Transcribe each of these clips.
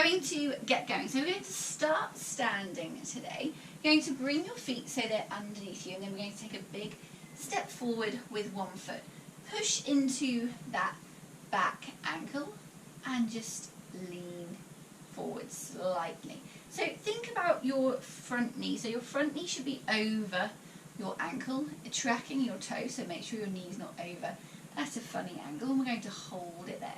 going to get going. So we're going to start standing today. You're going to bring your feet so they're underneath you, and then we're going to take a big step forward with one foot. Push into that back ankle and just lean forward slightly. So think about your front knee. So your front knee should be over your ankle, tracking your toe, so make sure your knee's not over. That's a funny angle, and we're going to hold it there.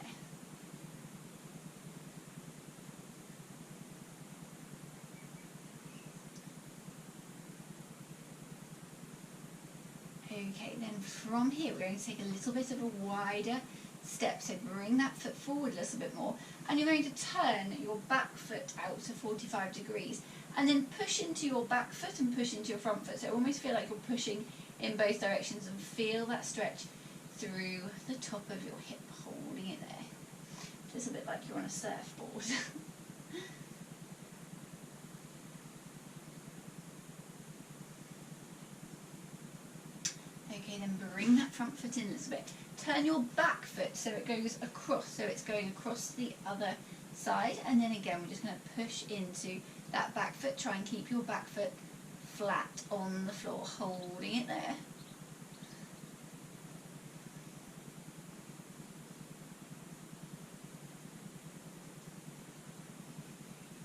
Okay, then from here we're going to take a little bit of a wider step, so bring that foot forward a little bit more, and you're going to turn your back foot out to 45 degrees, and then push into your back foot and push into your front foot, so almost feel like you're pushing in both directions, and feel that stretch through the top of your hip, holding it there. Just a bit like you're on a surfboard. Okay, then bring that front foot in a little bit. Turn your back foot so it goes across, so it's going across the other side, and then again we're just going to push into that back foot. Try and keep your back foot flat on the floor, holding it there.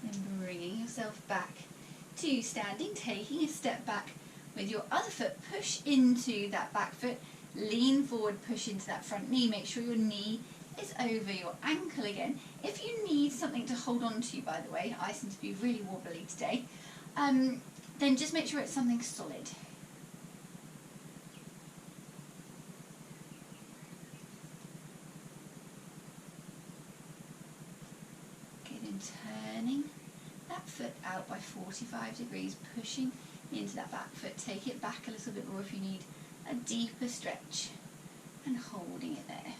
Then bringing yourself back to standing, taking a step back with your other foot, push into that back foot, lean forward, push into that front knee. Make sure your knee is over your ankle again. If you need something to hold on to, by the way, I seem to be really wobbly today, then just make sure it's something solid. Okay, then turning that foot out by 45 degrees, pushing into that back foot. Take it back a little bit more if you need a deeper stretch, and holding it there.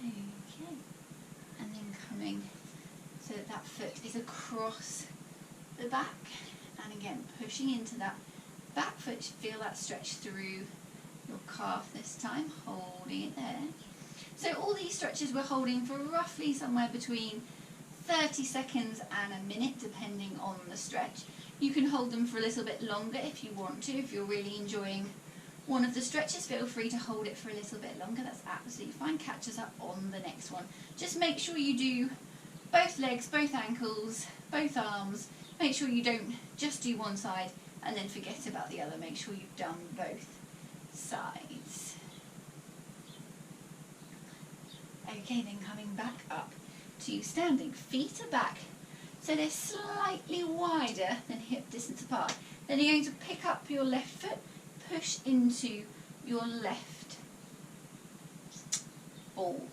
Okay, and then coming so that that foot is across the back, and again pushing into that back foot. Feel that stretch through your calf this time, holding it there. So all these stretches we're holding for roughly somewhere between 30 seconds and a minute, depending on the stretch. You can hold them for a little bit longer if you want to. If you're really enjoying one of the stretches, feel free to hold it for a little bit longer. That's absolutely fine. Catch us up on the next one. Just make sure you do both legs, both ankles, both arms. Make sure you don't just do one side and then forget about the other. Make sure you've done both sides. Okay, then coming back up to standing. Feet are back, so they're slightly wider than hip distance apart. Then you're going to pick up your left foot, push into your left ball.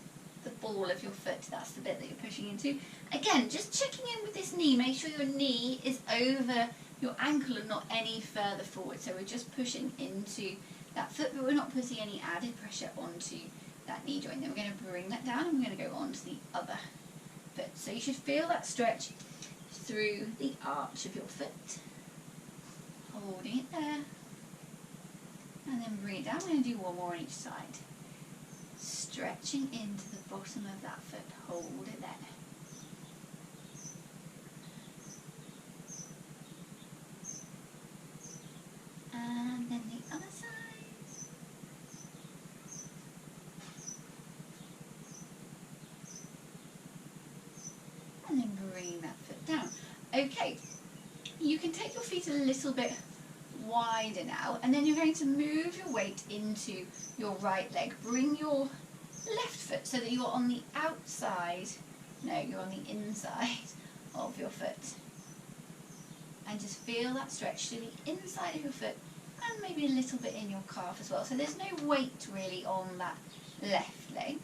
The ball of your foot, that's the bit that you're pushing into. Again, just checking in with this knee. Make sure your knee is over your ankle and not any further forward. So we're just pushing into that foot, but we're not putting any added pressure onto that knee joint. Then we're going to bring that down, and we're going to go on to the other foot. So you should feel that stretch through the arch of your foot. Holding it there. And then bring it down. We're going to do one more on each side. Stretching into the bottom of that foot. Hold it there. And then the other side. And then bring that foot down. Okay, you can take your feet a little bit wider now, and then you're going to move your weight into your right leg. Bring your left foot so that you're on the outside, no, you're on the inside of your foot. And just feel that stretch to the inside of your foot, and maybe a little bit in your calf as well. So there's no weight really on that left leg.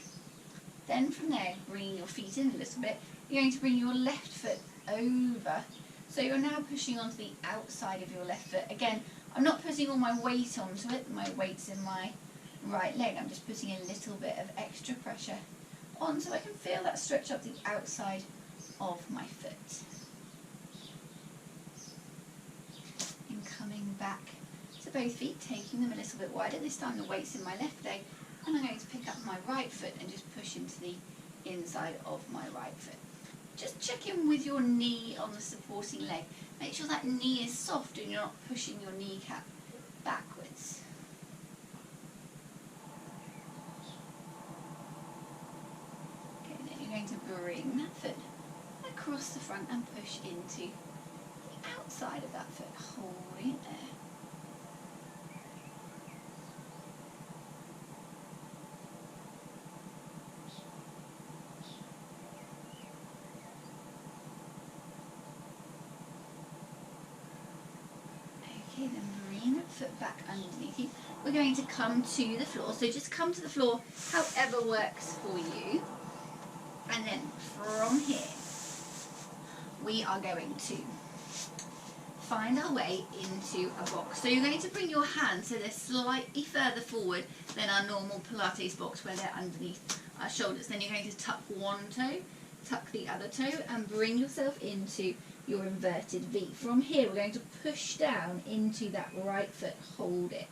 Then from there, bring your feet in a little bit. You're going to bring your left foot over. So you're now pushing onto the outside of your left foot. Again, I'm not putting all my weight onto it. My weight's in my right leg. I'm just putting a little bit of extra pressure on so I can feel that stretch up the outside of my foot. And coming back to both feet, taking them a little bit wider. This time the weight's in my left leg, and I'm going to pick up my right foot and just push into the inside of my right foot. Just check in with your knee on the supporting leg. Make sure that knee is soft and you're not pushing your kneecap backwards. Okay, then you're going to bring that foot across the front and push into the outside of that foot, holding it there. Okay, then bring that foot back underneath you. We're going to come to the floor, so just come to the floor however works for you. And then from here, we are going to find our way into a box. So you're going to bring your hands so they're slightly further forward than our normal Pilates box where they're underneath our shoulders. Then you're going to tuck one toe, tuck the other toe, and bring yourself into your inverted V. From here, we're going to push down into that right foot, hold it.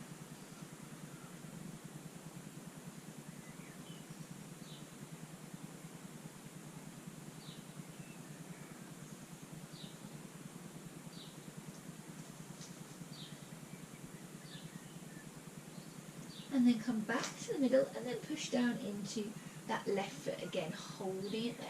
And then come back to the middle and then push down into that left foot again, holding it there.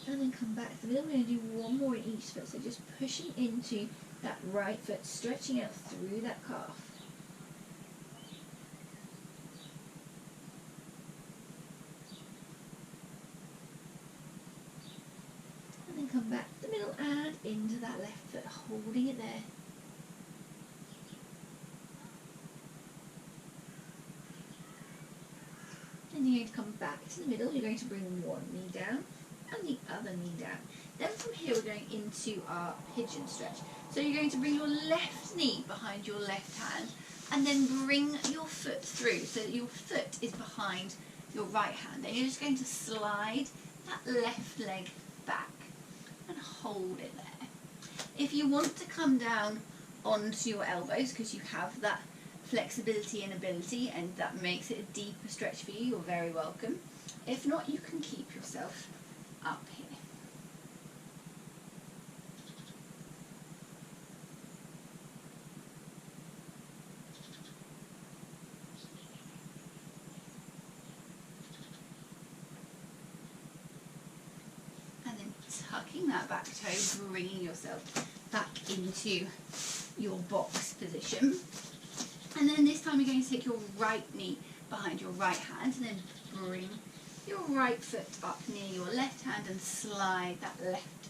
And then come back to the middle. We're going to do one more in each foot, so just pushing into that right foot, stretching out through that calf. Come back to the middle and into that left foot, holding it there. And you're going to come back to the middle. You're going to bring one knee down and the other knee down. Then from here we're going into our pigeon stretch. So you're going to bring your left knee behind your left hand and then bring your foot through so that your foot is behind your right hand. And you're just going to slide that left leg back and hold it there. If you want to come down onto your elbows because you have that flexibility and ability and that makes it a deeper stretch for you, you're very welcome. If not, you can keep yourself up here. Tucking that back toe, bringing yourself back into your box position. And then this time you're going to take your right knee behind your right hand and then bring your right foot up near your left hand and slide that left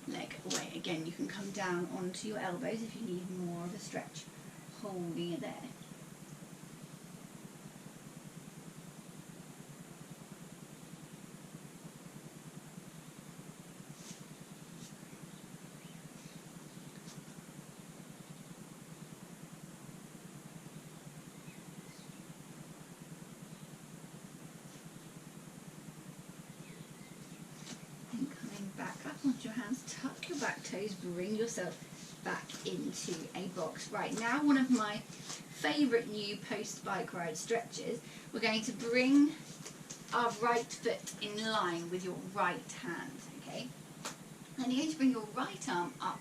leg away. Again, you can come down onto your elbows if you need more of a stretch, holding it there. Onto your hands, tuck your back toes, bring yourself back into a box. Right, now one of my favourite new post-bike ride stretches, we're going to bring our right foot in line with your right hand, okay? And you're going to bring your right arm up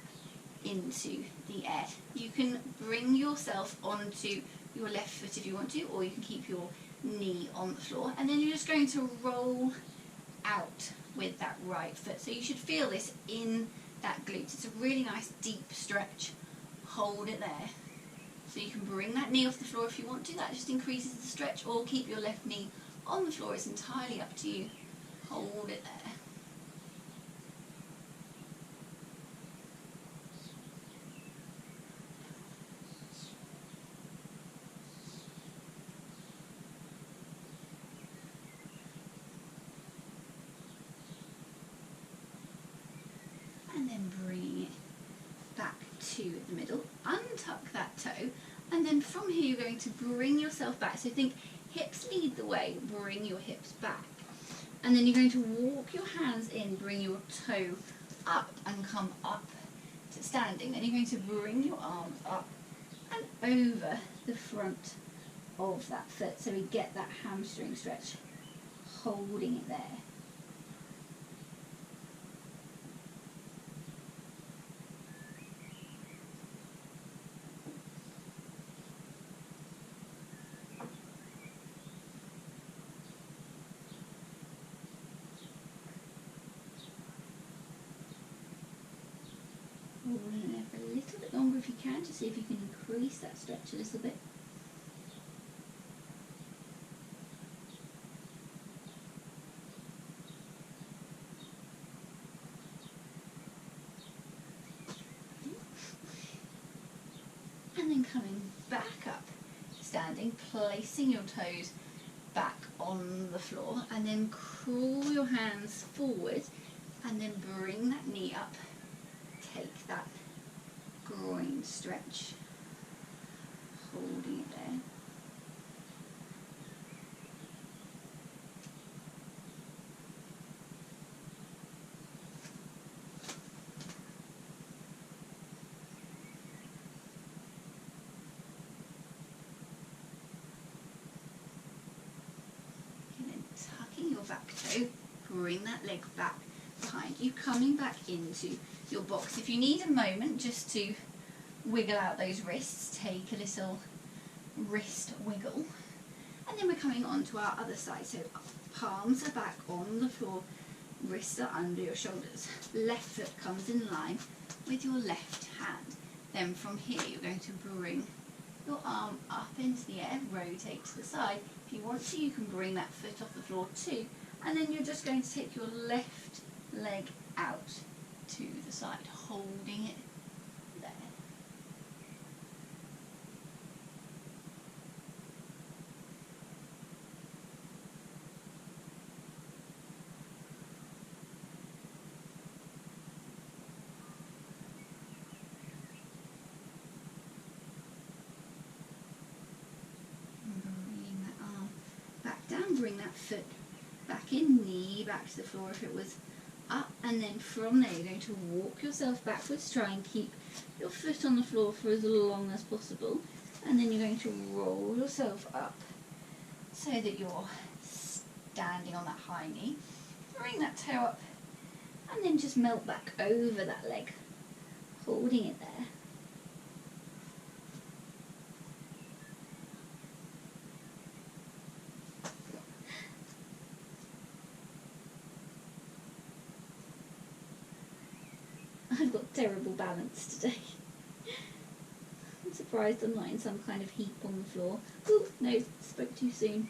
into the air. You can bring yourself onto your left foot if you want to, or you can keep your knee on the floor, and then you're just going to roll out with that right foot. So you should feel this in that glute. It's a really nice deep stretch. Hold it there. So you can bring that knee off the floor if you want to. That just increases the stretch, or keep your left knee on the floor. It's entirely up to you. Hold it there. And then bring it back to the middle, untuck that toe, and then from here you're going to bring yourself back. So think hips lead the way, bring your hips back. And then you're going to walk your hands in, bring your toe up and come up to standing. Then you're going to bring your arms up and over the front of that foot so we get that hamstring stretch, holding it there. Hold in there for a little bit longer if you can, to see if you can increase that stretch a little bit. And then coming back up, standing, placing your toes back on the floor, and then crawl your hands forward, and then bring that knee up. Take that groin stretch, holding it there. And then tucking your back toe, bring that leg back behind you, coming back into your box. If you need a moment just to wiggle out those wrists, take a little wrist wiggle. And then we're coming on to our other side. So palms are back on the floor, wrists are under your shoulders. Left foot comes in line with your left hand. Then from here you're going to bring your arm up into the air, rotate to the side. If you want to, you can bring that foot off the floor too. And then you're just going to take your left leg out to the side, holding it there. Bring that arm back down, bring that foot back in, knee back to the floor if it was up, and then from there you're going to walk yourself backwards, try and keep your foot on the floor for as long as possible, and then you're going to roll yourself up so that you're standing on that high knee. Bring that toe up and then just melt back over that leg, holding it there. I've got terrible balance today. I'm surprised I'm not in some kind of heap on the floor. Ooh, no, spoke too soon.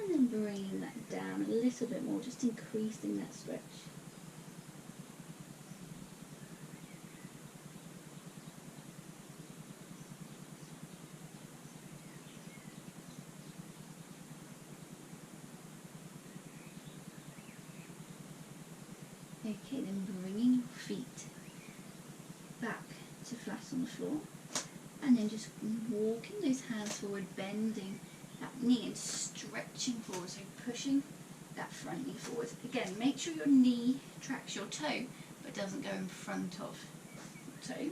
And then bringing that down a little bit more, just increasing that stretch. Okay, then bringing your feet back to flat on the floor, and then just walking those hands forward, bending that knee and stretching forward, so pushing that front knee forward. Again, make sure your knee tracks your toe, but doesn't go in front of your toe.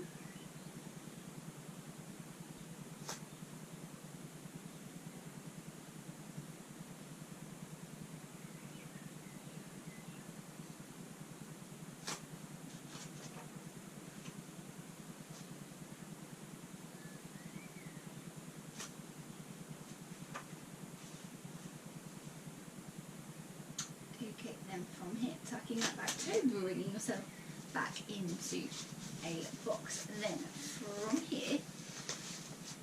Okay, then from here, tucking that back toe, bringing yourself back into a box. Then from here,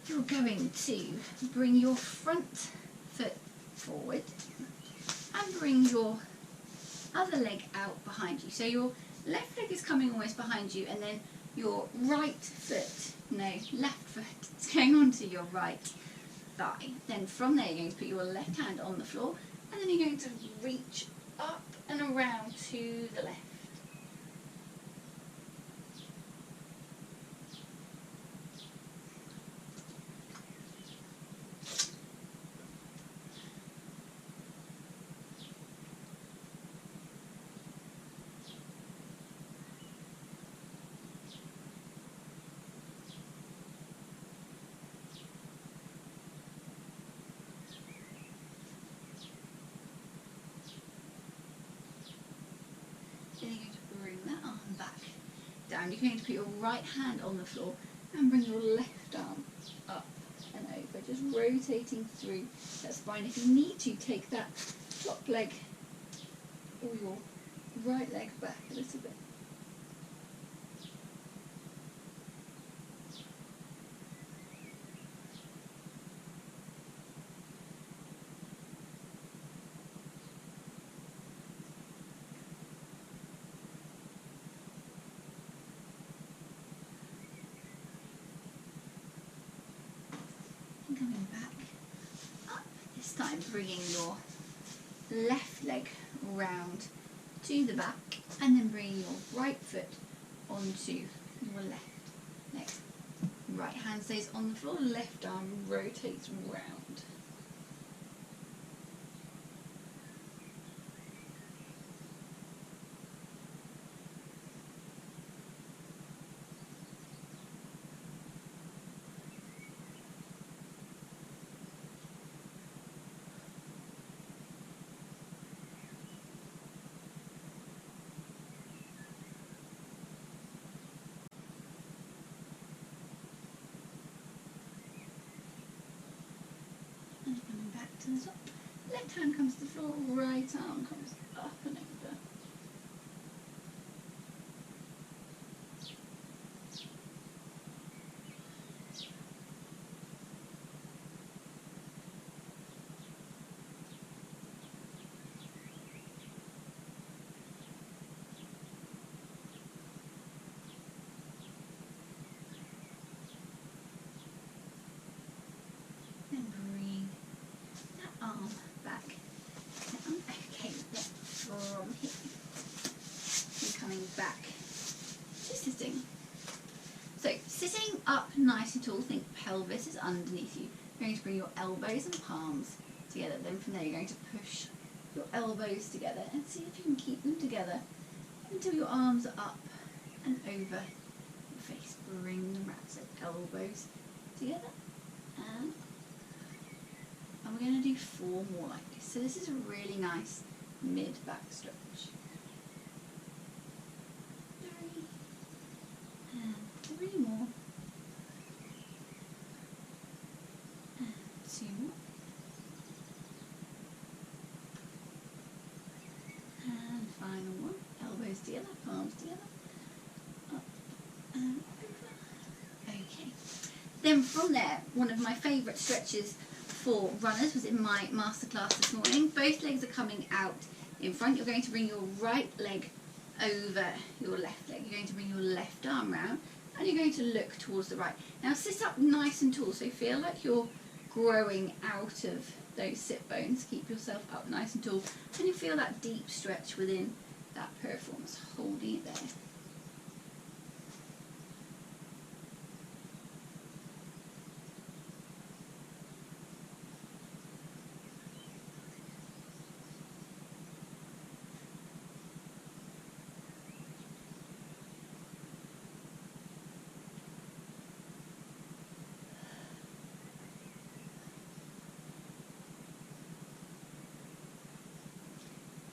you're going to bring your front foot forward and bring your other leg out behind you. So your left leg is coming almost behind you, and then your left foot is going onto your right thigh. Then from there, you're going to put your left hand on the floor, and then you're going to reach up and around to the left. Then you're going to bring that arm back down. You're going to put your right hand on the floor and bring your left arm up and over, just rotating through that spine. If you need to, take that top leg or your right leg back a little bit. And coming back up, this time bringing your left leg round to the back and then bringing your right foot onto your left leg. Right hand stays on the floor, left arm rotates round. And coming back to the top. Left hand comes to the floor, right arm comes up and over. And bring that arm back down. Okay, then from here, you're coming back to sitting. So sitting up nice and tall, think pelvis is underneath you. You're going to bring your elbows and palms together. Then from there you're going to push your elbows together and see if you can keep them together until your arms are up and over your face. Bring them round, so elbows together and we're going to do 4 more like this. So this is a really nice mid-back stretch. 3 and 3 more. And 2 more. And final one. Elbows together, palms together. Up and over. Okay. Then from there, one of my favourite stretches for runners was in my masterclass this morning. Both legs are coming out in front. You're going to bring your right leg over your left leg. You're going to bring your left arm round and you're going to look towards the right. Now sit up nice and tall, so feel like you're growing out of those sit bones. Keep yourself up nice and tall and you feel that deep stretch within that piriformis, holding it there.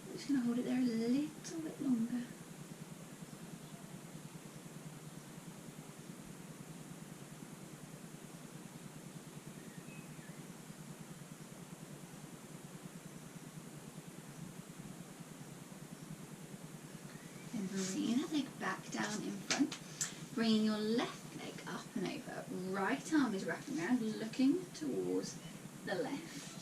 I'm just going to hold it there a little bit longer. Then bringing that leg back down in front, bringing your left leg up and over. Right arm is wrapping around, looking towards the left.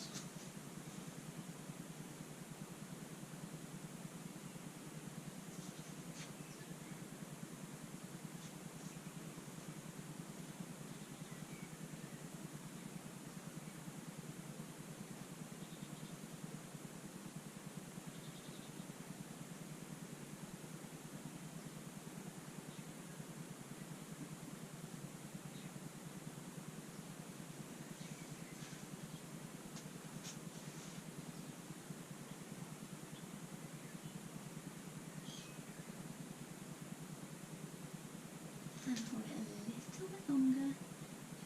And hold it a little bit longer.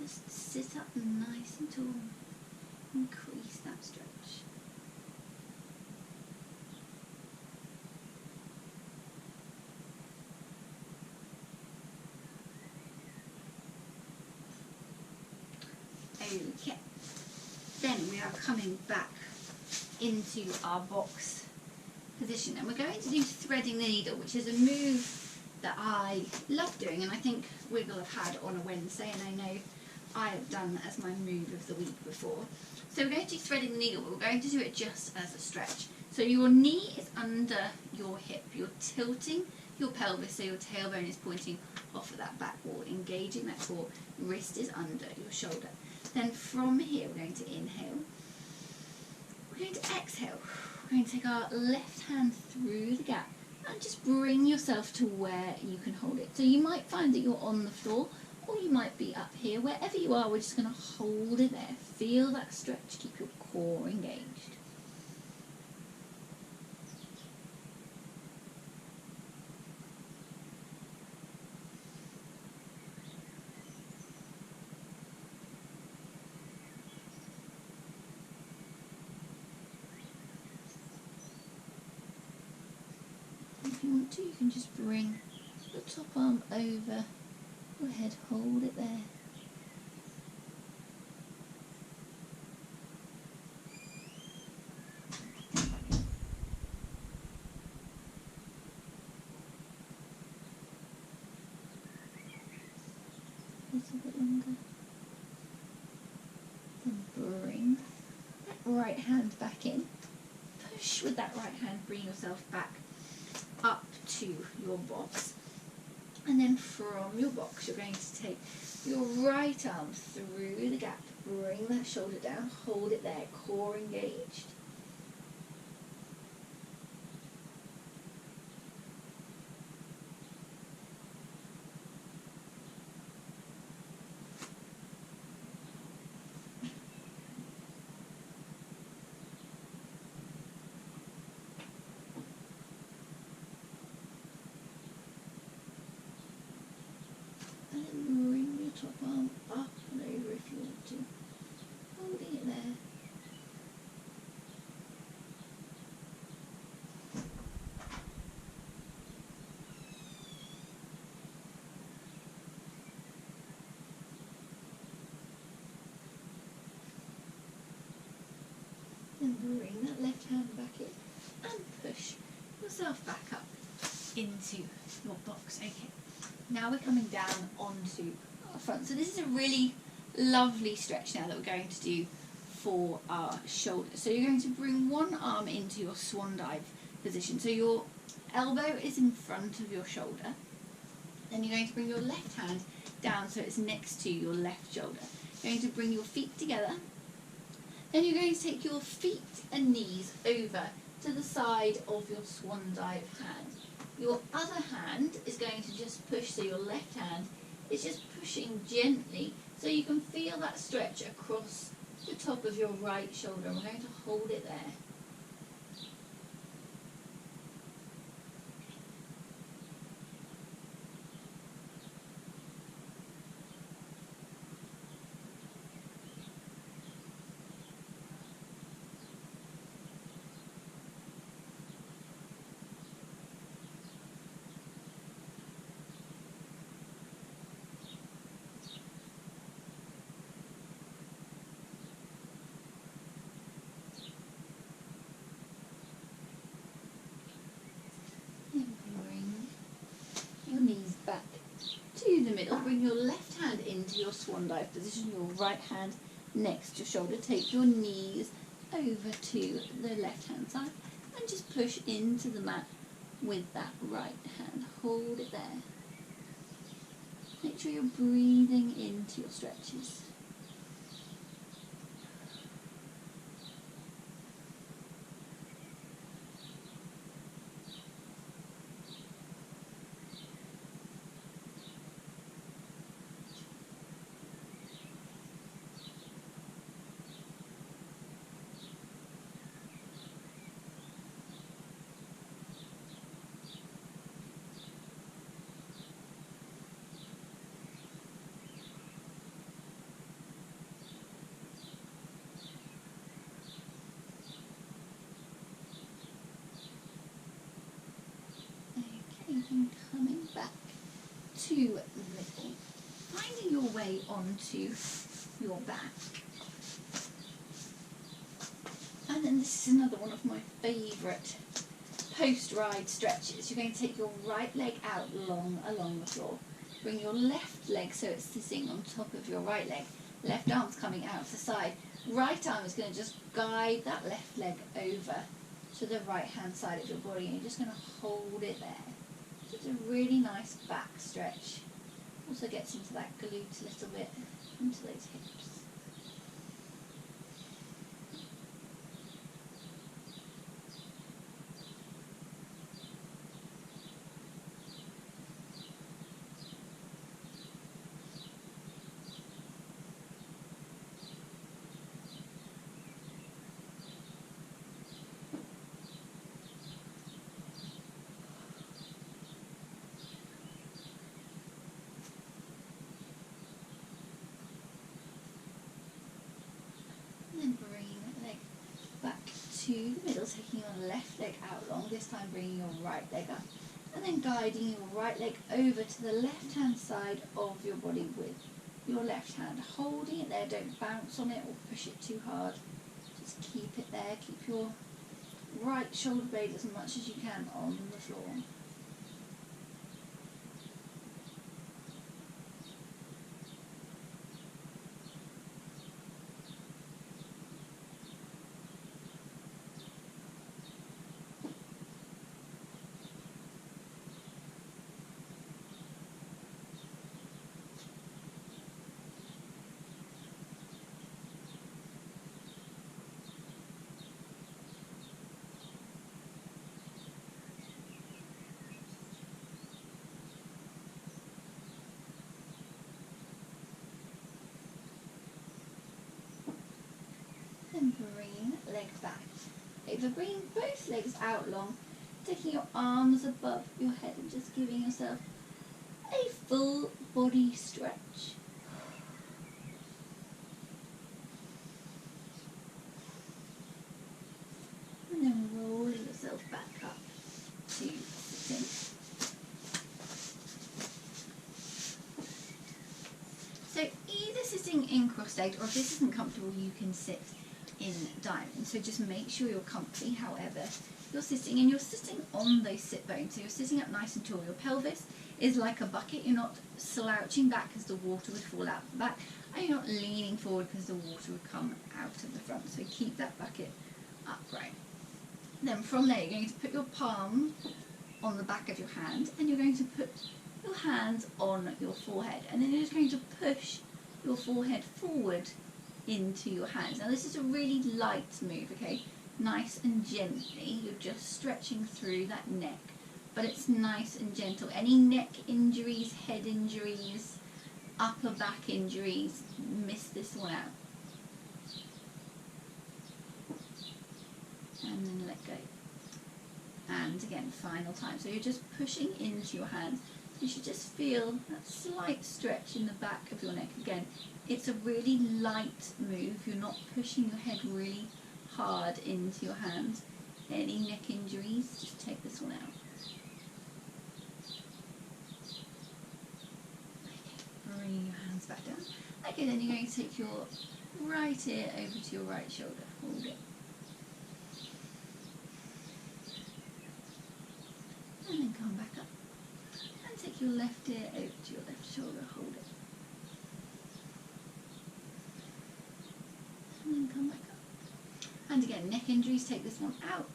Just sit up nice and tall. Increase that stretch. Okay, then we are coming back into our box position, and we're going to do threading the needle, which is a move that I love doing, and I think Wiggle have had on a Wednesday, and I know I have done as my move of the week before. So we're going to do threading the needle, but we're going to do it just as a stretch. So your knee is under your hip, you're tilting your pelvis so your tailbone is pointing off of that back wall, engaging that core, wrist is under your shoulder. Then from here we're going to inhale, we're going to exhale, we're going to take our left hand through the gap and just bring yourself to where you can hold it. So you might find that you're on the floor, or you might be up here. Wherever you are, we're just going to hold it there. Feel that stretch, keep your core engaged. If you want to, you can just bring the top arm over your head, hold it there. A little bit longer. Then bring that right hand back in. Push with that right hand, bring yourself back up to your box. And then from your box, you're going to take your right arm through the gap, bring that shoulder down, hold it there, core engaged. And then bring your top arm up and over if you want to, holding it there. And bring that left hand back in and push yourself back up into your box. Okay, now we're coming down onto our front. So this is a really lovely stretch now that we're going to do for our shoulders. So you're going to bring one arm into your swan dive position. So your elbow is in front of your shoulder. Then you're going to bring your left hand down so it's next to your left shoulder. You're going to bring your feet together. Then you're going to take your feet and knees over to the side of your swan dive hand. Your other hand is going to just push, so your left hand is just pushing gently so you can feel that stretch across the top of your right shoulder, and we're going to hold it there. Knees back to the middle, bring your left hand into your swan dive position, your right hand next to your shoulder, take your knees over to the left hand side and just push into the mat with that right hand, hold it there. Make sure you're breathing into your stretches. And coming back to the middle, finding your way onto your back. And then this is another one of my favourite post-ride stretches. You're going to take your right leg out long along the floor. Bring your left leg so it's sitting on top of your right leg. Left arm's coming out to the side. Right arm is going to just guide that left leg over to the right hand side of your body, and you're just going to hold it there. It's a really nice back stretch. Also gets into that glute a little bit, into those hips. And then bring that leg back to the middle, taking your left leg out long, this time bringing your right leg up. And then guiding your right leg over to the left hand side of your body with your left hand. Holding it there, don't bounce on it or push it too hard. Just keep it there, keep your right shoulder blade as much as you can on the floor. And bring leg back. Over, bring both legs out long, taking your arms above your head and just giving yourself a full body stretch. And then rolling yourself back up to sitting. So either sitting in cross-legged, or if this isn't comfortable, you can sit in diamond. So just make sure you're comfy however you're sitting, and you're sitting on those sit bones, so you're sitting up nice and tall. Your pelvis is like a bucket. You're not slouching back because the water would fall out the back, and you're not leaning forward because the water would come out of the front. So keep that bucket upright. Then from there you're going to put your palm on the back of your hand, and you're going to put your hands on your forehead, and then you're just going to push your forehead forward into your hands. Now this is a really light move, okay? Nice and gently, you're just stretching through that neck, but it's nice and gentle. Any neck injuries, head injuries, upper back injuries, miss this one out. And then let go. And again, final time. So you're just pushing into your hands. You should just feel that slight stretch in the back of your neck. Again, it's a really light move. You're not pushing your head really hard into your hands. Any neck injuries, just take this one out. Okay, bring your hands back down. Okay, then you're going to take your right ear over to your right shoulder. Hold it. And then come back up. And take your left ear over to your left shoulder. Hold it. And then come back up. And again, neck injuries, take this one out.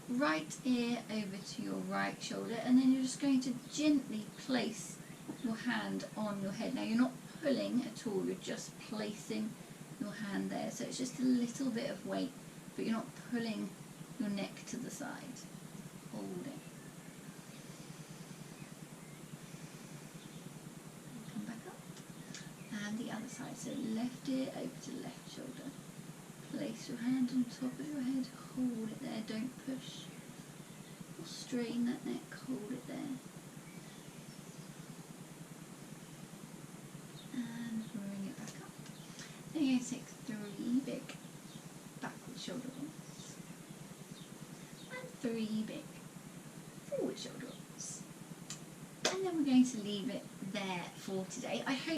Right ear over to your right shoulder, and then you're just going to gently place your hand on your head. Now you're not pulling at all, you're just placing your hand there. So it's just a little bit of weight, but you're not pulling your neck to the side. Hold it. And come back up. And the other side, so left ear over to left shoulder. Place your hand on top of your head, hold it there, don't push or strain that neck, hold it there. And bring it back up. Then you're going to take 3 big backward shoulder rolls and 3 big forward shoulder rolls. And then we're going to leave it there for today. I hope